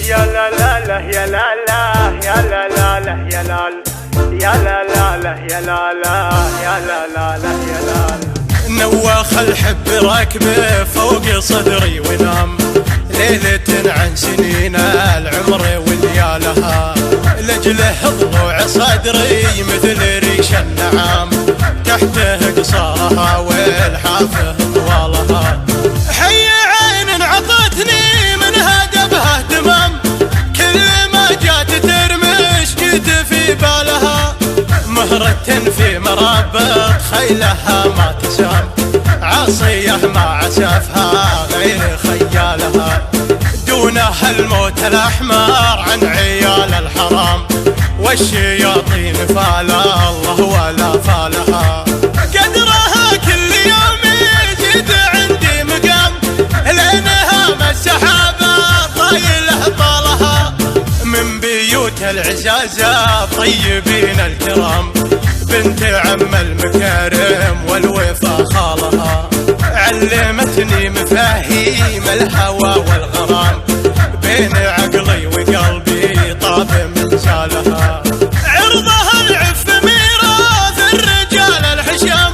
يا لا لا لا يا لا لا يا لا لا لا يا لا يا لا لا لا يا لا لا يا لا لا لا يا لا. نواخ الحب راكبه فوق صدري ونام ليلة عن سنين العمر وليالها، لجله ضلوع صدري مثل ريش النعام، تحته قصارها والحافه طوالها. حي عين عطتني منها دبها تمام، كل ما جات ترمش جيت في بالها، مهرة في مرابط خيلها ما تسام، عصيه ما عسفها غير خيالها، دونها الموت الأحمر عن عيال الحرام، والشياطين فال الله ولا فالها. قدرها كل يوم يزيد عندي مقام، لأنها مسحابة طايله طالها، من بيوت العزازة طيبين الكرام، بنت عم المكارم والوفا خالها، علمتني مفاهيم الهوى والغرام، بين عقلي وقلبي طاب من سالها. عرضها العف ميراث الرجال الحشام،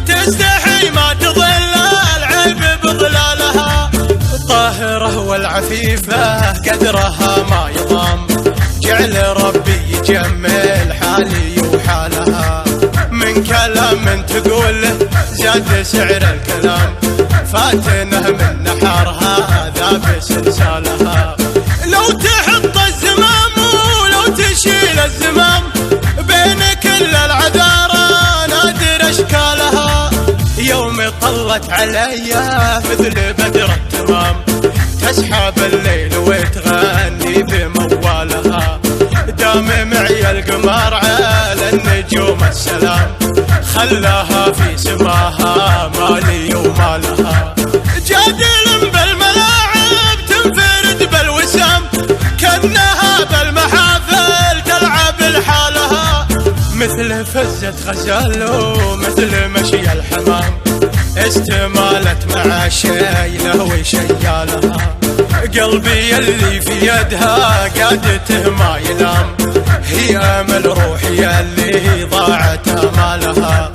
تستحي ما تضل العيب بضلالها، الطاهرة والعفيفة قدرها ما يضام، جعل ربي يجمل حالي وحالها، من كلام تقول زاد سعر الكلام، فاتنه من نحرها ذاب سلسالها. لو تحط الزمام ولو تشيل الزمام، بين كل العذارى نادر اشكالها، يوم طلت عليا مثل بدر التمام، تسحب الليل وتغني بموالها، دام معي القمر على النجوم السلام، خلاها في سماها مالي ومالها. جادل بالملاعب تنفرد بالوسام، كأنها بالمحافل تلعب لحالها، مثل فزة غزال ومثل مشي الحمام، استمالت مع شيله وشيالها، قلبي اللي في يدها قادته ما ينام، هي امل روحي اللي ضاعت امالها.